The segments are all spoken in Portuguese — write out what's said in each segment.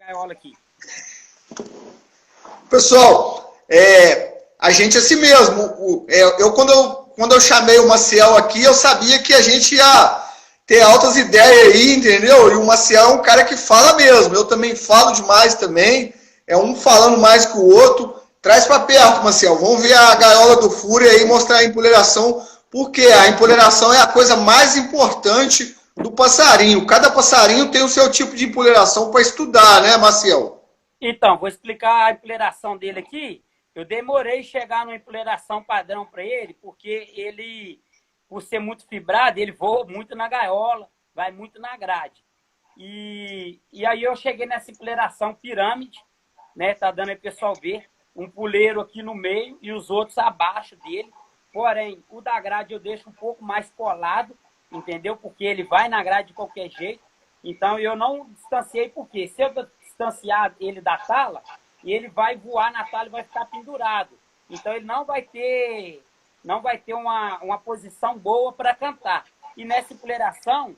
gaiola aqui. Pessoal, a gente é assim mesmo. Quando eu chamei o Maciel aqui, eu sabia que a gente ia ter altas ideias aí, entendeu? E o Maciel é um cara que fala mesmo. Eu também falo demais também. É um falando mais que o outro. Traz para perto, Maciel. Vamos ver a gaiola do Fúria aí e mostrar a empoleração, porque a empoleração é a coisa mais importante do passarinho. Cada passarinho tem o seu tipo de empoleração para estudar, né, Maciel? Então, vou explicar a empoleração dele aqui. Eu demorei a chegar numa empoleração padrão para ele, porque ele, por ser muito fibrado, ele voa muito na gaiola, vai muito na grade. E aí eu cheguei nessa empoleração pirâmide, né? Tá dando aí o pessoal ver. Um puleiro aqui no meio e os outros abaixo dele. Porém, o da grade eu deixo um pouco mais colado, entendeu? Porque ele vai na grade de qualquer jeito. Então, eu não distanciei, porque se eu distanciar ele da tala, ele vai voar na tala e vai ficar pendurado. Então, ele não vai ter uma posição boa para cantar. E nessa empoleração,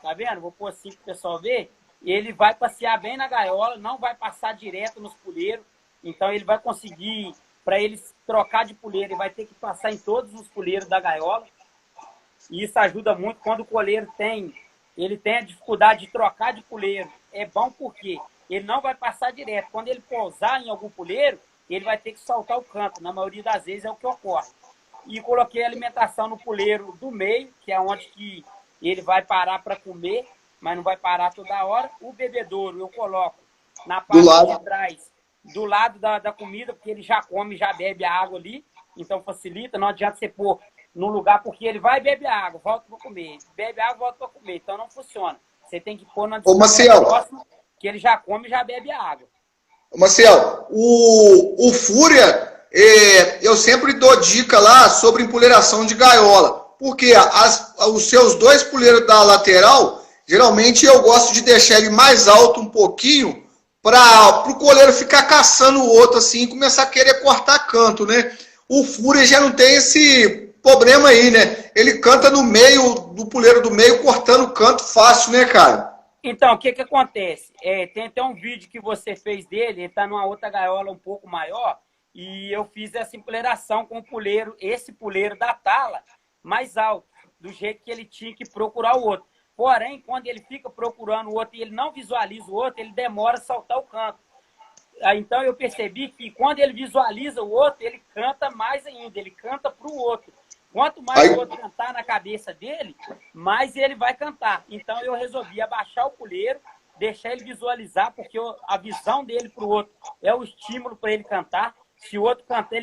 tá vendo? Vou pôr assim para o pessoal ver. Ele vai passear bem na gaiola, não vai passar direto nos puleiros. Então, ele vai conseguir, para ele trocar de puleiro, ele vai ter que passar em todos os puleiros da gaiola. E isso ajuda muito quando o coleiro ele tem a dificuldade de trocar de puleiro. É bom porque ele não vai passar direto. Quando ele pousar em algum puleiro, ele vai ter que soltar o canto. Na maioria das vezes é o que ocorre. E coloquei a alimentação no puleiro do meio, que é onde que ele vai parar para comer, mas não vai parar toda hora. O bebedouro eu coloco na parte de trás, do lado da comida, porque ele já come, já bebe a água ali, então facilita. Não adianta você pôr no lugar, porque ele vai beber água, volta para comer, bebe água, volta para comer, então não funciona. Você tem que pôr na distância próxima, que ele já come e já bebe a água. Maciel, o Fúria, eu sempre dou dica lá sobre empoleração de gaiola, porque os seus dois puleiros da lateral, geralmente eu gosto de deixar ele mais alto um pouquinho, para o coleiro ficar caçando o outro assim e começar a querer cortar canto, né? O Fúria já não tem esse problema aí, né? Ele canta no meio do puleiro do meio, cortando canto fácil, né, cara? Então, o que acontece? Tem até um vídeo que você fez dele, ele está numa outra gaiola um pouco maior, e eu fiz essa empoleração com o puleiro, esse puleiro da tala, mais alto, do jeito que ele tinha que procurar o outro. Porém, quando ele fica procurando o outro e ele não visualiza o outro, ele demora a soltar o canto. Então, eu percebi que quando ele visualiza o outro, ele canta mais ainda, ele canta para o outro. Quanto mais o outro cantar na cabeça dele, mais ele vai cantar. Então, eu resolvi abaixar o puleiro, deixar ele visualizar, porque a visão dele para o outro é o estímulo para ele cantar. Se o outro canta,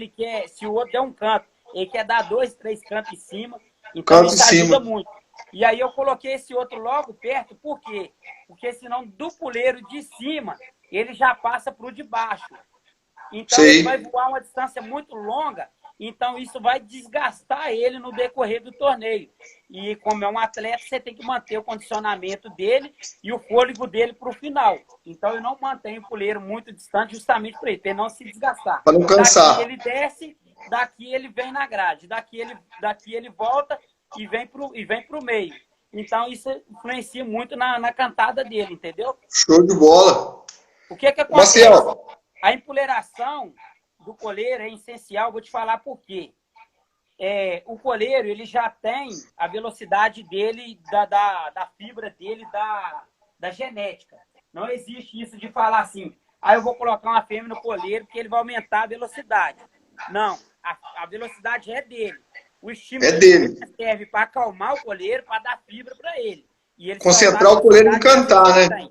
se o outro der um canto, ele quer dar 2, 3 cantos em cima. Então, isso ajuda muito. E aí eu coloquei esse outro logo perto, por quê? Porque senão do puleiro de cima, ele já passa para o de baixo. Então ele vai voar uma distância muito longa, então isso vai desgastar ele no decorrer do torneio. E como é um atleta, você tem que manter o condicionamento dele e o fôlego dele para o final. Então eu não mantenho o puleiro muito distante justamente para ele não se desgastar. Para não cansar. Daqui ele desce, daqui ele vem na grade, daqui ele volta e vem pro meio. Então, isso influencia muito na cantada dele, entendeu? Show de bola. O que acontece? Marcelo. A empoleração do coleiro é essencial, vou te falar por quê. O coleiro, ele já tem a velocidade dele, da fibra dele, da genética. Não existe isso de falar assim, eu vou colocar uma fêmea no coleiro porque ele vai aumentar a velocidade. Não, a velocidade é dele. O estímulo dele serve para acalmar o coleiro, para dar fibra para ele. E ele concentrar o coleiro em cantar, né?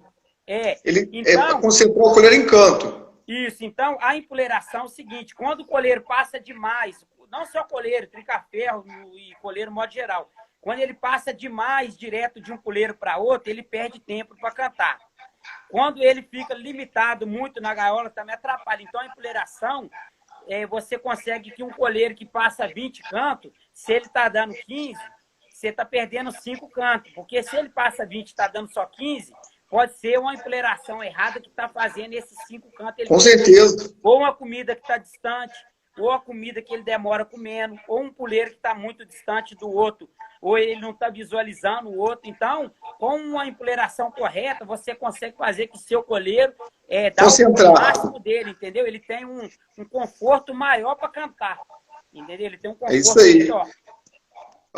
Então, concentrar o coleiro em canto. Isso. Então, a empoleração é o seguinte, quando o coleiro passa demais, não só coleiro, trinca-ferro e coleiro modo geral, quando ele passa demais direto de um coleiro para outro, ele perde tempo para cantar. Quando ele fica limitado muito na gaiola, também atrapalha. Então, a empoleração... você consegue que um coleiro que passa 20 cantos, se ele está dando 15, você está perdendo 5 cantos. Porque se ele passa 20 e está dando só 15, pode ser uma empoleração errada que está fazendo esses 5 cantos. Com certeza. Ou uma comida que está distante, ou a comida que ele demora comendo, ou um puleiro que está muito distante do outro, ou ele não está visualizando o outro. Então, com uma empoleração correta, você consegue fazer que o seu coleiro dar concentrar. o máximo dele, entendeu? Ele tem um conforto maior para cantar, entendeu? Ele tem um É isso conforto aí. melhor.